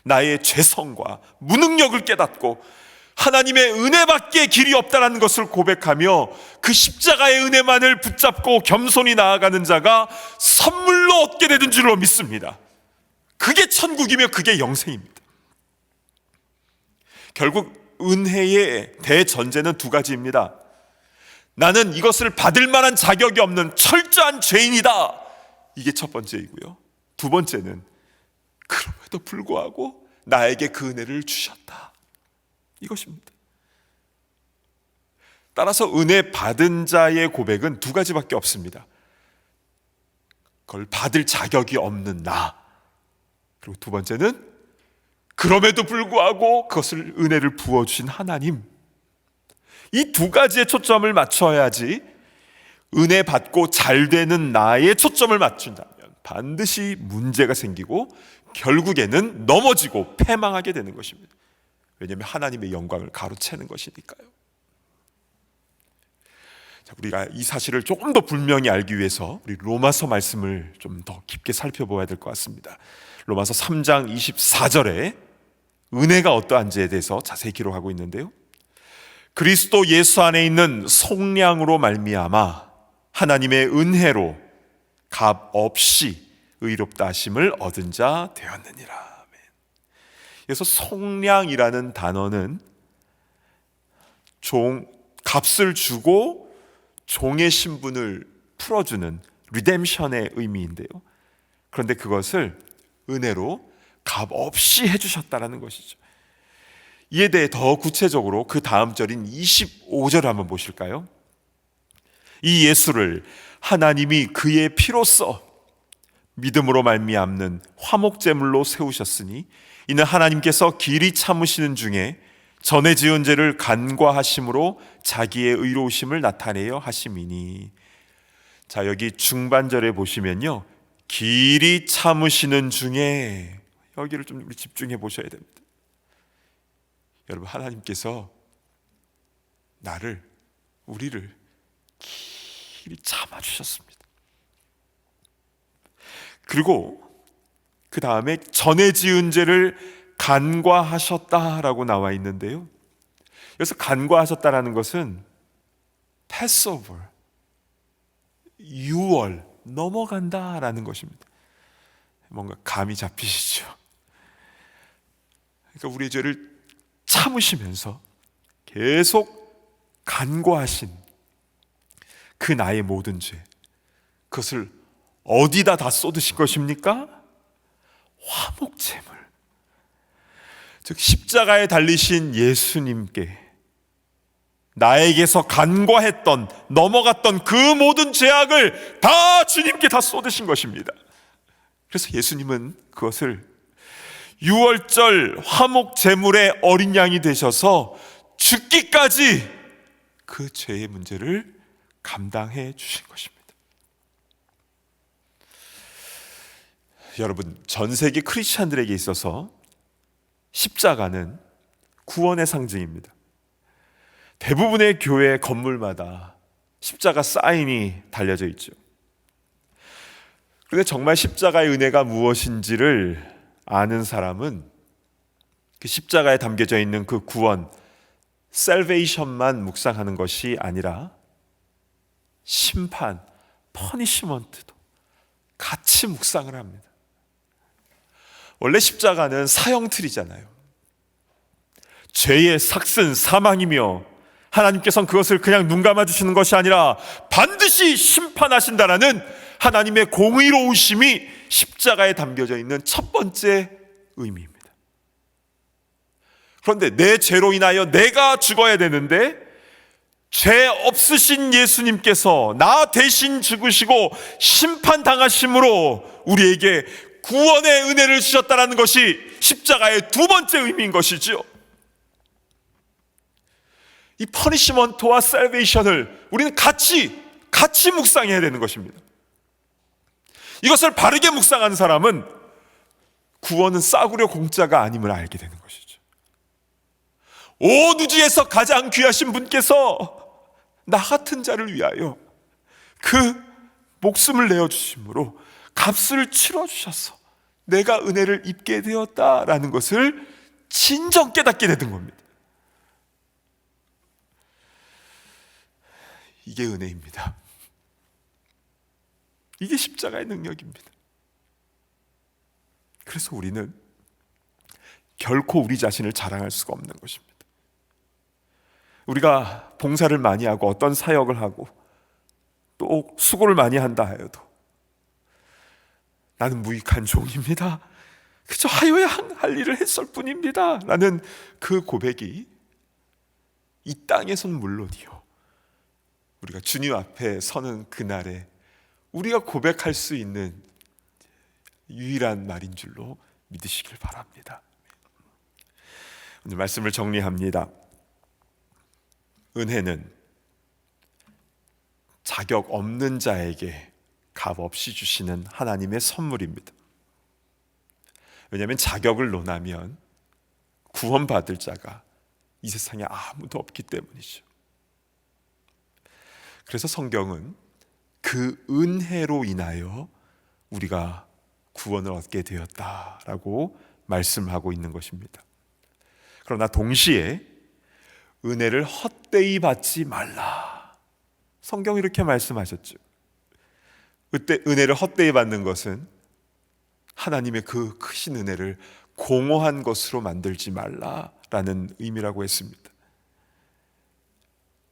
나의 죄성과 무능력을 깨닫고 하나님의 은혜밖에 길이 없다는 것을 고백하며 그 십자가의 은혜만을 붙잡고 겸손히 나아가는 자가 선물로 얻게 되는 줄로 믿습니다. 그게 천국이며 그게 영생입니다. 결국 은혜의 대전제는 두 가지입니다. 나는 이것을 받을 만한 자격이 없는 철저한 죄인이다, 이게 첫 번째이고요. 두 번째는 그럼에도 불구하고 나에게 그 은혜를 주셨다, 이것입니다. 따라서 은혜 받은 자의 고백은 두 가지밖에 없습니다. 그걸 받을 자격이 없는 나, 그리고 두 번째는 그럼에도 불구하고 그것을 은혜를 부어주신 하나님. 이 두 가지에 초점을 맞춰야지 은혜 받고 잘 되는 나에 초점을 맞춘다면 반드시 문제가 생기고 결국에는 넘어지고 패망하게 되는 것입니다. 왜냐하면 하나님의 영광을 가로채는 것이니까요. 자, 우리가 이 사실을 조금 더 분명히 알기 위해서 우리 로마서 말씀을 좀 더 깊게 살펴보아야 될 것 같습니다. 로마서 3장 24절에 은혜가 어떠한지에 대해서 자세히 기록하고 있는데요, 그리스도 예수 안에 있는 속량으로 말미암아 하나님의 은혜로 값 없이 의롭다 하심을 얻은 자 되었느니라. 아멘. 그래서 속량이라는 단어는 값을 주고 종의 신분을 풀어주는 리뎀션의 의미인데요. 그런데 그것을 은혜로 값 없이 해주셨다라는 것이죠. 이에 대해 더 구체적으로 그 다음 절인 25절 한번 보실까요? 이 예수를 하나님이 그의 피로써 믿음으로 말미암는 화목제물로 세우셨으니 이는 하나님께서 길이 참으시는 중에 전에 지은 죄를 간과하심으로 자기의 의로우심을 나타내려 하심이니. 자, 여기 중반절에 보시면요, 길이 참으시는 중에, 여기를 좀 우리 집중해 보셔야 됩니다. 여러분, 하나님께서 우리를 길이 참아주셨습니다. 그리고 그 다음에 전에 지은 죄를 간과하셨다라고 나와 있는데요, 그래서 간과하셨다라는 것은 패스오버, 유월, 넘어간다라는 것입니다. 뭔가 감이 잡히시죠? 그러니까 우리의 죄를 참으시면서 계속 간과하신 그 나의 모든 죄, 그것을 어디다 다 쏟으신 것입니까? 화목제물, 즉 십자가에 달리신 예수님께 나에게서 간과했던, 넘어갔던 그 모든 죄악을 다 주님께 다 쏟으신 것입니다. 그래서 예수님은 그것을 유월절 화목제물의 어린 양이 되셔서 죽기까지 그 죄의 문제를 감당해 주신 것입니다. 여러분, 전 세계 크리스찬들에게 있어서 십자가는 구원의 상징입니다. 대부분의 교회 건물마다 십자가 사인이 달려져 있죠. 그런데 정말 십자가의 은혜가 무엇인지를 아는 사람은 그 십자가에 담겨져 있는 그 구원, 셀베이션만 묵상하는 것이 아니라 심판, 퍼니시먼트도 같이 묵상을 합니다. 원래 십자가는 사형틀이잖아요. 죄의 삭슨, 사망이며 하나님께서는 그것을 그냥 눈 감아주시는 것이 아니라 반드시 심판하신다라는 하나님의 공의로우심이 십자가에 담겨져 있는 첫 번째 의미입니다. 그런데 내 죄로 인하여 내가 죽어야 되는데 죄 없으신 예수님께서 나 대신 죽으시고 심판당하심으로 우리에게 구원의 은혜를 주셨다는 것이 십자가의 두 번째 의미인 것이죠. 이 퍼니시먼트와 셀베이션을 우리는 같이 묵상해야 되는 것입니다. 이것을 바르게 묵상하는 사람은 구원은 싸구려 공짜가 아님을 알게 되는 것이죠. 온 우주에서 가장 귀하신 분께서 나 같은 자를 위하여 그 목숨을 내어주심으로 값을 치러주셔서 내가 은혜를 입게 되었다라는 것을 진정 깨닫게 되는 겁니다. 이게 은혜입니다. 이게 십자가의 능력입니다. 그래서 우리는 결코 우리 자신을 자랑할 수가 없는 것입니다. 우리가 봉사를 많이 하고 어떤 사역을 하고 또 수고를 많이 한다 하여도 나는 무익한 종입니다. 그저 하여야 할 일을 했을 뿐입니다. 라는 그 고백이 이 땅에선 물론이요, 우리가 주님 앞에 서는 그날에 우리가 고백할 수 있는 유일한 말인 줄로 믿으시길 바랍니다. 오늘 말씀을 정리합니다. 은혜는 자격 없는 자에게 값 없이 주시는 하나님의 선물입니다. 왜냐하면 자격을 논하면 구원받을 자가 이 세상에 아무도 없기 때문이죠. 그래서 성경은 그 은혜로 인하여 우리가 구원을 얻게 되었다라고 말씀하고 있는 것입니다. 그러나 동시에 은혜를 헛되이 받지 말라. 성경이 이렇게 말씀하셨죠. 그때 은혜를 헛되이 받는 것은 하나님의 그 크신 은혜를 공허한 것으로 만들지 말라라는 의미라고 했습니다.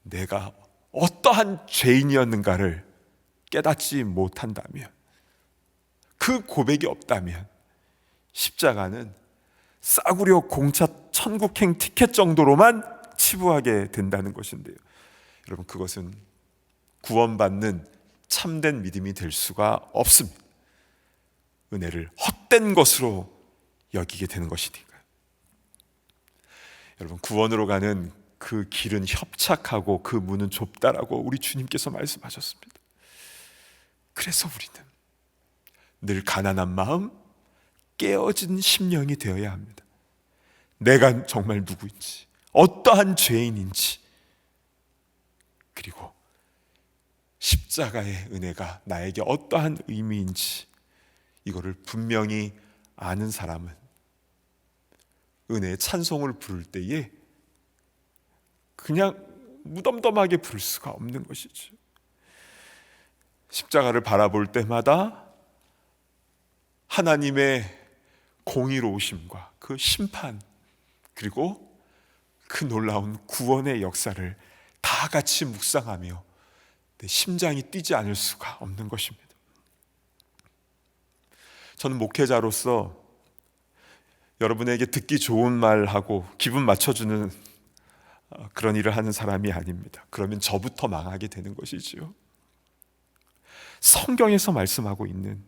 내가 어떠한 죄인이었는가를 깨닫지 못한다면, 그 고백이 없다면 십자가는 싸구려 공짜 천국행 티켓 정도로만 치부하게 된다는 것인데요. 여러분, 그것은 구원받는 참된 믿음이 될 수가 없습니다. 은혜를 헛된 것으로 여기게 되는 것이니까요. 여러분, 구원으로 가는 그 길은 협착하고 그 문은 좁다라고 우리 주님께서 말씀하셨습니다. 그래서 우리는 늘 가난한 마음, 깨어진 심령이 되어야 합니다. 내가 정말 누구인지, 어떠한 죄인인지, 그리고 십자가의 은혜가 나에게 어떠한 의미인지 이거를 분명히 아는 사람은 은혜의 찬송을 부를 때에 그냥 무덤덤하게 부를 수가 없는 것이죠. 십자가를 바라볼 때마다 하나님의 공의로우심과 그 심판, 그리고 그 놀라운 구원의 역사를 다 같이 묵상하며 내 심장이 뛰지 않을 수가 없는 것입니다. 저는 목회자로서 여러분에게 듣기 좋은 말하고 기분 맞춰주는 그런 일을 하는 사람이 아닙니다. 그러면 저부터 망하게 되는 것이지요. 성경에서 말씀하고 있는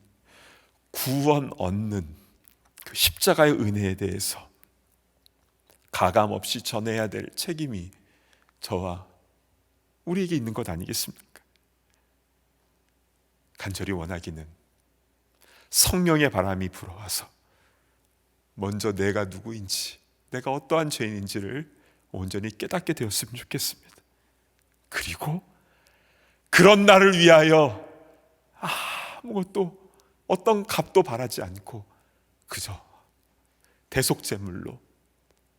구원 얻는 그 십자가의 은혜에 대해서 가감 없이 전해야 될 책임이 저와 우리에게 있는 것 아니겠습니까? 간절히 원하기는 성령의 바람이 불어와서 먼저 내가 누구인지, 내가 어떠한 죄인인지를 온전히 깨닫게 되었으면 좋겠습니다. 그리고 그런 나를 위하여 아무것도, 어떤 값도 바라지 않고 그저 대속제물로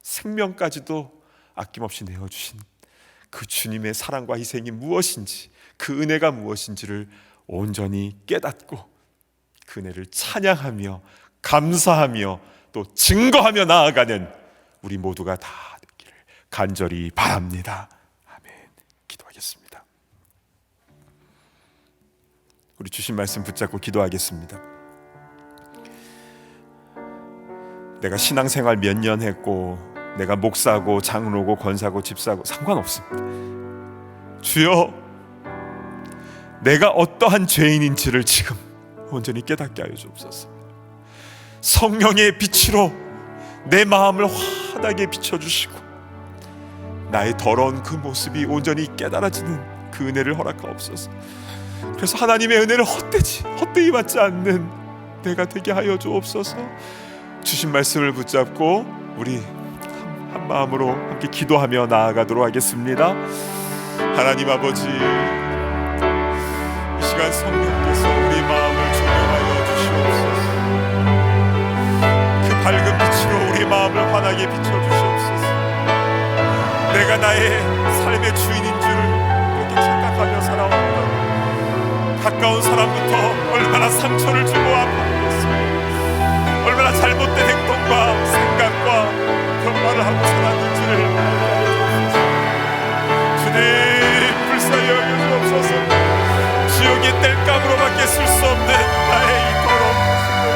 생명까지도 아낌없이 내어주신 그 주님의 사랑과 희생이 무엇인지, 그 은혜가 무엇인지를 온전히 깨닫고 그 은혜를 찬양하며 감사하며 또 증거하며 나아가는 우리 모두가 다 되기를 간절히 바랍니다. 아멘. 기도하겠습니다. 우리 주신 말씀 붙잡고 기도하겠습니다. 내가 신앙생활 몇 년 했고, 내가 목사고 장로고 권사고 집사고 상관없습니다. 주여, 내가 어떠한 죄인인지를 지금 온전히 깨닫게 하여 주옵소서. 성령의 빛으로 내 마음을 환하게 비춰주시고 나의 더러운 그 모습이 온전히 깨달아지는 그 은혜를 허락하옵소서. 그래서 하나님의 은혜를 헛되이 받지 않는 내가 되게 하여 주옵소서. 주신 말씀을 붙잡고 우리 한 마음으로 함께 기도하며 나아가도록 하겠습니다. 하나님 아버지, 이 시간 성령께서 우리 마음을 조명하여 주시옵소서. 그 밝은 빛으로 우리 마음을 환하게 비춰주시옵소서. 내가 나의 삶의 주인인 줄 그렇게 착각하며 살아왔다. 가까운 사람부터 얼마나 상처를 주고 아팠겠습니까? 얼마나 잘못된 행동과 생각과 변화를 하고 살았는지를 주님, 불쌍히 여겨주옵소서. 지옥의 땔감으로밖에 쓸 수 없는 나의 이 더러운 모습을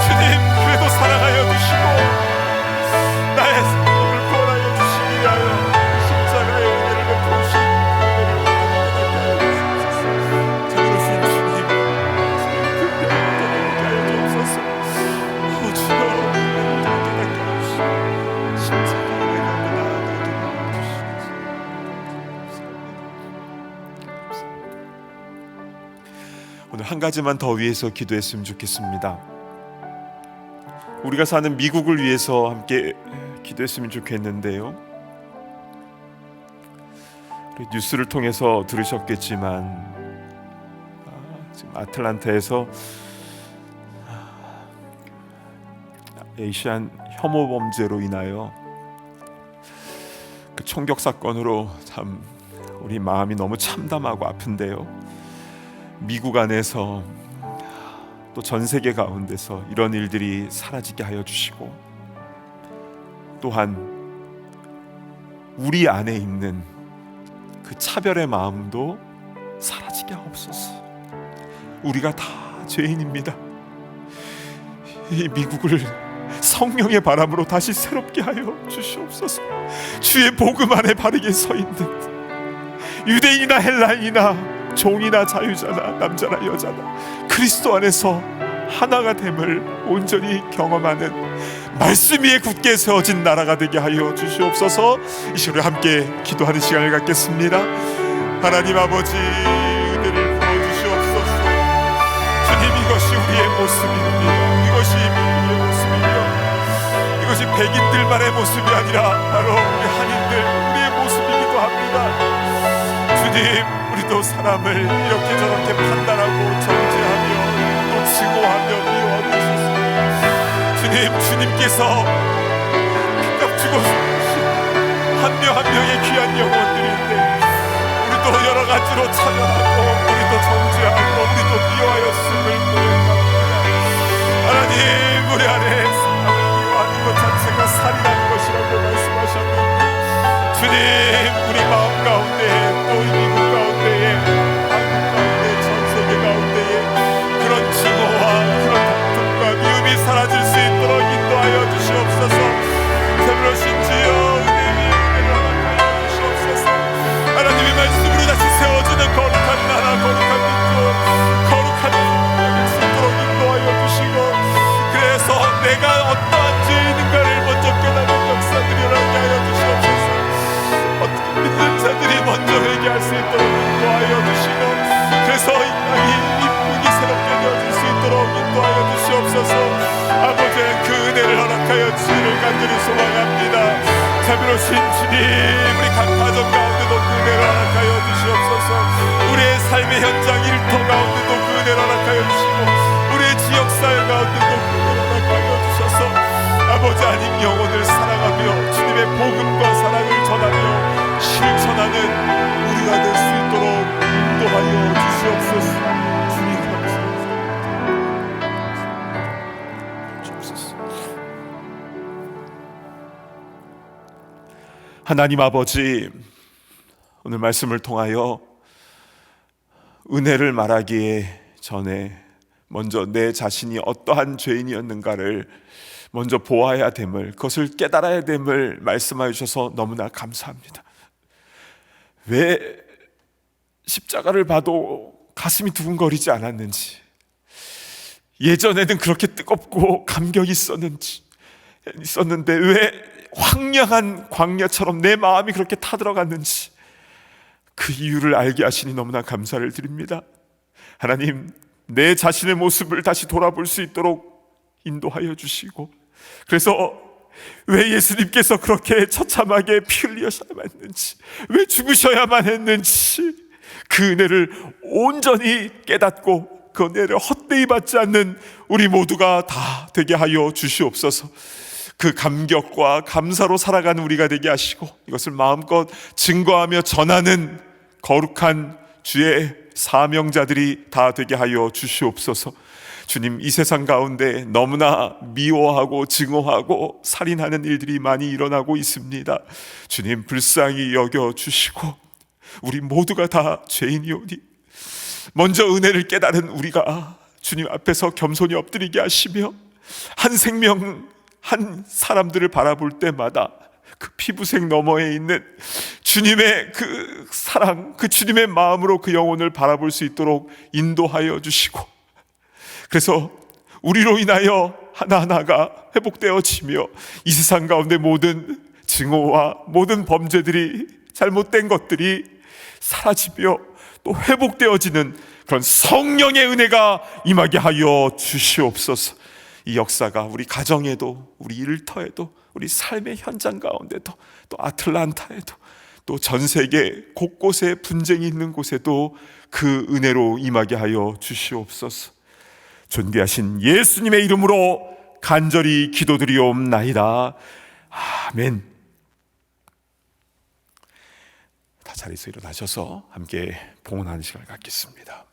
주님 그래도 사랑하여 주시고 나의 삶을 구원하여 주시기 위하여 십자가의 은혜를 베푸신 은혜를 자비로우신 주님, 그 깨닫게 하여 주옵소서. 주여, 깨닫게 하여 주시고 십자가의 은혜를 나아가게 주시옵소서. 오늘 한 가지만 더 위해서 기도했으면 좋겠습니다. 우리가 사는 미국을 위해서 함께 기도했으면 좋겠는데요. 뉴스를 통해서 들으셨겠지만 지금 아틀란타에서 에이시안 혐오 범죄로 인하여 그 총격 사건으로 참 우리 마음이 너무 참담하고 아픈데요. 미국 안에서 또 전 세계 가운데서 이런 일들이 사라지게 하여 주시고, 또한 우리 안에 있는 그 차별의 마음도 사라지게 하옵소서. 우리가 다 죄인입니다. 이 미국을 성령의 바람으로 다시 새롭게 하여 주시옵소서. 주의 복음 안에 바르게 서 있는 유대인이나 헬라인이나 종이나 자유자나 남자나 여자나 그리스도 안에서 하나가 됨을 온전히 경험하는 말씀 위에 굳게 세워진 나라가 되게 하여 주시옵소서. 이 시간에 함께 기도하는 시간을 갖겠습니다. 하나님 아버지, 은혜를 부어주시옵소서. 주님, 이것이 우리의 모습입니다. 이것이 우리의 모습이며 이것이 백인들만의 모습이 아니라 바로 우리 한인들, 우리의 모습이기도 합니다. 주님, 우리도 사람을 이렇게 저렇게 판단하고 정죄하며 또 증오하며 미워하고 있었습니다. 주님, 주님께서 피값 주고 한 명 한 명의 귀한 영혼들인데 우리도 여러 가지로 차별하고 우리도 정죄하고 우리도 미워하였음을 고백합니다. 하나님, 우리 안에 사람을 미워하는 것 자체가 살인하는 것이라고 말씀하셨는데, 주님, 우리 마음 가운데 또 이 미국 가운데에 한국 가운데 전 세계 가운데에 그런 증오와 그런 다툼과 미움이 사라질 수 있도록 인도하여 주시옵소서. 새로우신지요 은혜를 허락하여 주시옵소서. 하나님의 말씀으로 다시 세워지는 거룩한 나라, 거룩한 민족, 거룩한 나라를 있도록 인도하여 주시고, 그래서 내가 어떠한 죄인인가를 먼저 깨닫는 역사들이 일어나게 하여 주시옵소서. 어떻게 믿는 자들이 먼저 회개할 수 있도록 인도하여 주시고, 그래서 이 땅이 이쁘게 새롭게 되어질 수 있도록 인도하여 주시옵소서. 아버지의 그 은혜를 허락하여 주시기를 간절히 소망합니다. 자비로우신 주님, 우리 각 가정 가운데도 그 은혜를 허락하여 주시옵소서. 우리의 삶의 현장 일터 가운데도 그 은혜를 허락하여 주시고, 우리의 지역사회 가운데도 그 은혜를 허락하여 주셔서 아버지 아님 영혼을 사랑하며 주님의 복음과 사랑을 전하며 실천하는 우리가 될 수 있도록 인도하여 주시옵소서. 주님 감사합니다. 하나님 아버지, 오늘 말씀을 통하여 은혜를 말하기에 전에 먼저 내 자신이 어떠한 죄인이었는가를 먼저 보아야 됨을, 그것을 깨달아야 됨을 말씀하여 주셔서 너무나 감사합니다. 왜 십자가를 봐도 가슴이 두근거리지 않았는지, 예전에는 그렇게 뜨겁고 감격이 있었는데 왜 황량한 광야처럼 내 마음이 그렇게 타들어갔는지, 그 이유를 알게 하시니 너무나 감사를 드립니다. 하나님, 내 자신의 모습을 다시 돌아볼 수 있도록 인도하여 주시고, 그래서 왜 예수님께서 그렇게 처참하게 피 흘리셔야만 했는지, 왜 죽으셔야만 했는지, 그 은혜를 온전히 깨닫고 그 은혜를 헛되이 받지 않는 우리 모두가 다 되게 하여 주시옵소서. 그 감격과 감사로 살아가는 우리가 되게 하시고, 이것을 마음껏 증거하며 전하는 거룩한 주의 사명자들이 다 되게 하여 주시옵소서. 주님, 이 세상 가운데 너무나 미워하고 증오하고 살인하는 일들이 많이 일어나고 있습니다. 주님, 불쌍히 여겨주시고 우리 모두가 다 죄인이오니 먼저 은혜를 깨달은 우리가 주님 앞에서 겸손히 엎드리게 하시며, 한 생명 한 사람들을 바라볼 때마다 그 피부색 너머에 있는 주님의 그 사랑, 그 주님의 마음으로 그 영혼을 바라볼 수 있도록 인도하여 주시고, 그래서 우리로 인하여 하나하나가 회복되어지며 이 세상 가운데 모든 증오와 모든 범죄들이, 잘못된 것들이 사라지며 또 회복되어지는 그런 성령의 은혜가 임하게 하여 주시옵소서. 이 역사가 우리 가정에도, 우리 일터에도, 우리 삶의 현장 가운데도, 또 아틀란타에도, 또 전 세계 곳곳에 분쟁이 있는 곳에도 그 은혜로 임하게 하여 주시옵소서. 존귀하신 예수님의 이름으로 간절히 기도드리옵나이다. 아멘. 자리에서 일어나셔서 함께 봉헌하는 시간을 갖겠습니다.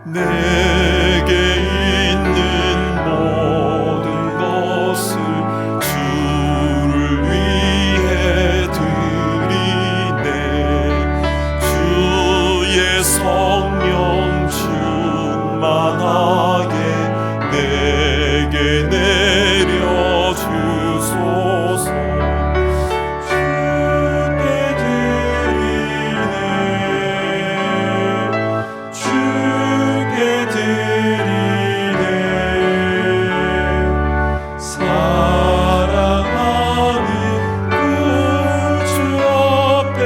내게 있는 모든 것을 주를 위해 드리네. 주의 성령 충만하게 내게 내려 주소서. 주께 드리네. 주께 드리네. 사랑하는 구주 앞에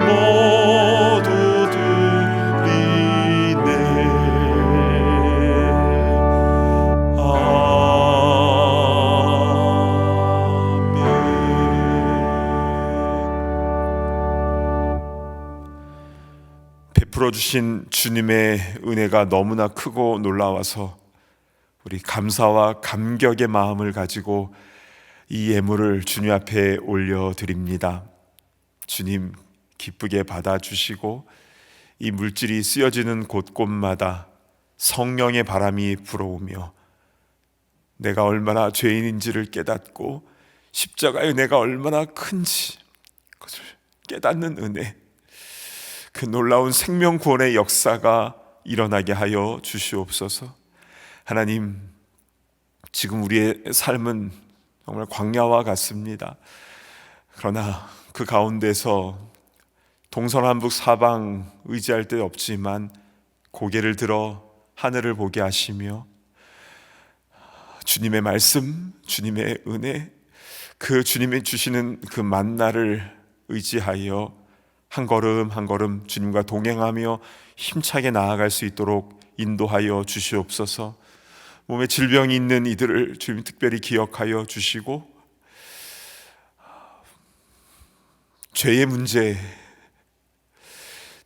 모두 드리네. 베풀어 주신 주님의 은혜가 너무나 크고 놀라워서 우리 감사와 감격의 마음을 가지고 이 예물을 주님 앞에 올려드립니다. 주님 기쁘게 받아주시고 이 물질이 쓰여지는 곳곳마다 성령의 바람이 불어오며 내가 얼마나 죄인인지를 깨닫고 십자가의 은혜가 얼마나 큰지 그것을 깨닫는 은혜, 그 놀라운 생명 구원의 역사가 일어나게 하여 주시옵소서. 하나님, 지금 우리의 삶은 정말 광야와 같습니다. 그러나 그 가운데서 동서남북 사방 의지할 데 없지만 고개를 들어 하늘을 보게 하시며 주님의 말씀, 주님의 은혜, 그 주님이 주시는 그 만나를 의지하여 한 걸음 한 걸음 주님과 동행하며 힘차게 나아갈 수 있도록 인도하여 주시옵소서. 몸에 질병이 있는 이들을 주님 특별히 기억하여 주시고 죄의 문제,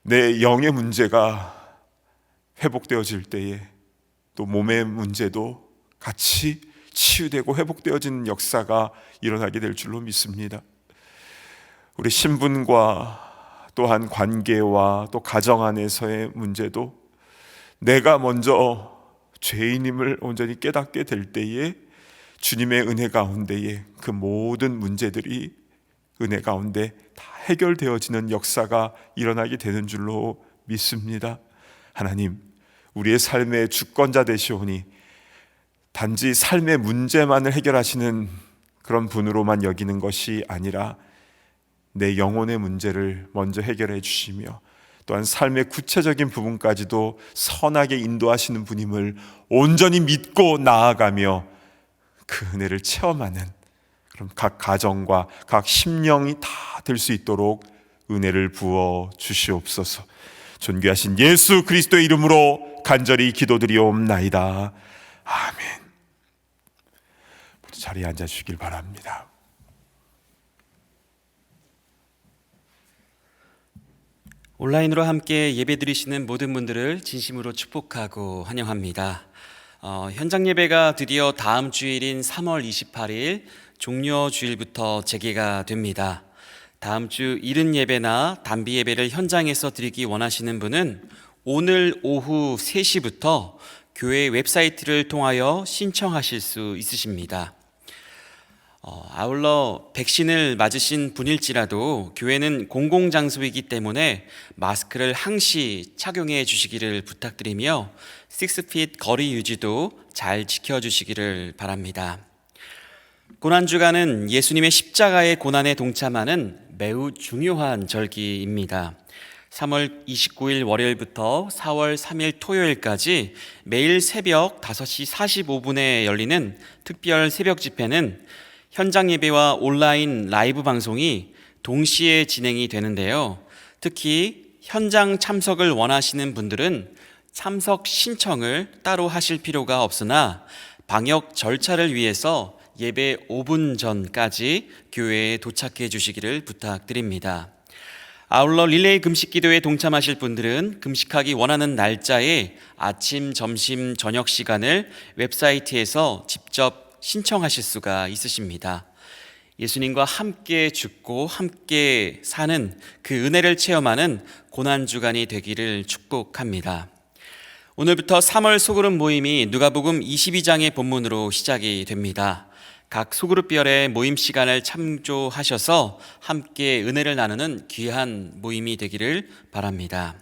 내 영의 문제가 회복되어질 때에 또 몸의 문제도 같이 치유되고 회복되어지는 역사가 일어나게 될 줄로 믿습니다. 우리 신분과 또한 관계와 또 가정 안에서의 문제도 내가 먼저 죄인임을 온전히 깨닫게 될 때에 주님의 은혜 가운데에 그 모든 문제들이 은혜 가운데 다 해결되어지는 역사가 일어나게 되는 줄로 믿습니다. 하나님, 우리의 삶의 주권자 되시오니 단지 삶의 문제만을 해결하시는 그런 분으로만 여기는 것이 아니라 내 영혼의 문제를 먼저 해결해 주시며 또한 삶의 구체적인 부분까지도 선하게 인도하시는 분임을 온전히 믿고 나아가며 그 은혜를 체험하는 그럼 각 가정과 각 심령이 다 될 수 있도록 은혜를 부어 주시옵소서. 존귀하신 예수 그리스도의 이름으로 간절히 기도드리옵나이다. 아멘. 모두 자리에 앉아 주시길 바랍니다. 온라인으로 함께 예배드리시는 모든 분들을 진심으로 축복하고 환영합니다. 현장 예배가 드디어 다음 주일인 3월 28일 종려 주일부터 재개가 됩니다. 다음 주 이른 예배나 단비 예배를 현장에서 드리기 원하시는 분은 오늘 오후 3시부터 교회 웹사이트를 통하여 신청하실 수 있으십니다. 아울러 백신을 맞으신 분일지라도 교회는 공공장소이기 때문에 마스크를 항시 착용해 주시기를 부탁드리며 6핏 거리 유지도 잘 지켜주시기를 바랍니다. 고난주간은 예수님의 십자가의 고난에 동참하는 매우 중요한 절기입니다. 3월 29일 월요일부터 4월 3일 토요일까지 매일 새벽 5시 45분에 열리는 특별 새벽 집회는 현장 예배와 온라인 라이브 방송이 동시에 진행이 되는데요. 특히 현장 참석을 원하시는 분들은 참석 신청을 따로 하실 필요가 없으나 방역 절차를 위해서 예배 5분 전까지 교회에 도착해 주시기를 부탁드립니다. 아울러 릴레이 금식 기도에 동참하실 분들은 금식하기 원하는 날짜에 아침, 점심, 저녁 시간을 웹사이트에서 직접 신청하실 수가 있으십니다. 예수님과 함께 죽고 함께 사는 그 은혜를 체험하는 고난주간이 되기를 축복합니다. 오늘부터 3월 소그룹 모임이 누가복음 22장의 본문으로 시작이 됩니다. 각 소그룹별의 모임 시간을 참조하셔서 함께 은혜를 나누는 귀한 모임이 되기를 바랍니다.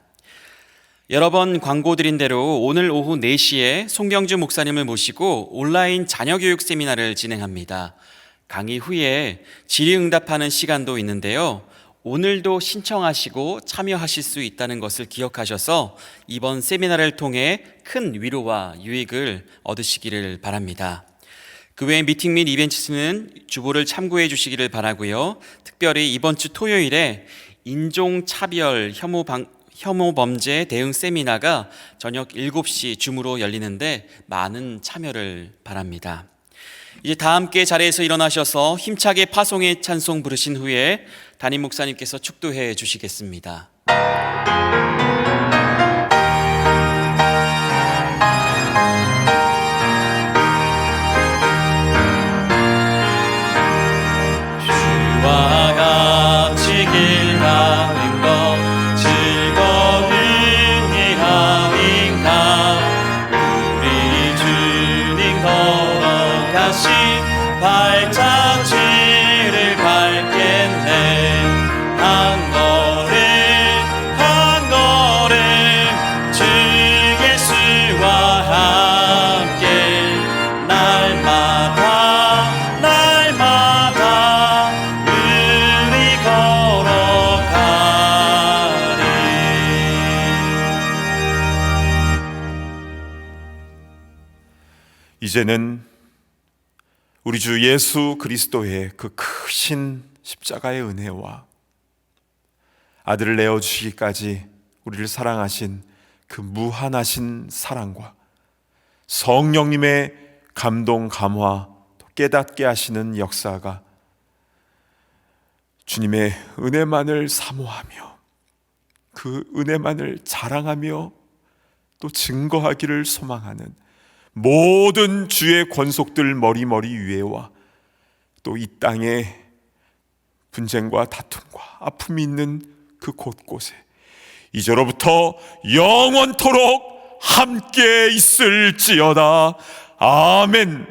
여러 번 광고 드린 대로 오늘 오후 4시에 송경주 목사님을 모시고 온라인 자녀교육 세미나를 진행합니다. 강의 후에 질의응답하는 시간도 있는데요. 오늘도 신청하시고 참여하실 수 있다는 것을 기억하셔서 이번 세미나를 통해 큰 위로와 유익을 얻으시기를 바랍니다. 그 외 미팅 및 이벤트는 주보를 참고해 주시기를 바라고요. 특별히 이번 주 토요일에 인종차별 혐오 범죄 대응 세미나가 저녁 7시 줌으로 열리는데 많은 참여를 바랍니다. 이제 다 함께 자리에서 일어나셔서 힘차게 파송의 찬송 부르신 후에 담임 목사님께서 축도해 주시겠습니다. 주와 같이 길 가는 것 즐거운 일 아닌가. 우리 주님 걸어가신 발자취를 밟겠네. 한 걸음 한 걸음 주 예수와 함께 날마다 우리 걸어가리. 이제는 우리 주 예수 그리스도의 그 크신 십자가의 은혜와 아들을 내어주시기까지 우리를 사랑하신 그 무한하신 사랑과 성령님의 감동, 감화, 또 깨닫게 하시는 역사가 주님의 은혜만을 사모하며 그 은혜만을 자랑하며 또 증거하기를 소망하는 모든 주의 권속들 머리머리 위에와 또 이 땅에 분쟁과 다툼과 아픔이 있는 그 곳곳에 이제로부터 영원토록 함께 있을지어다. 아멘.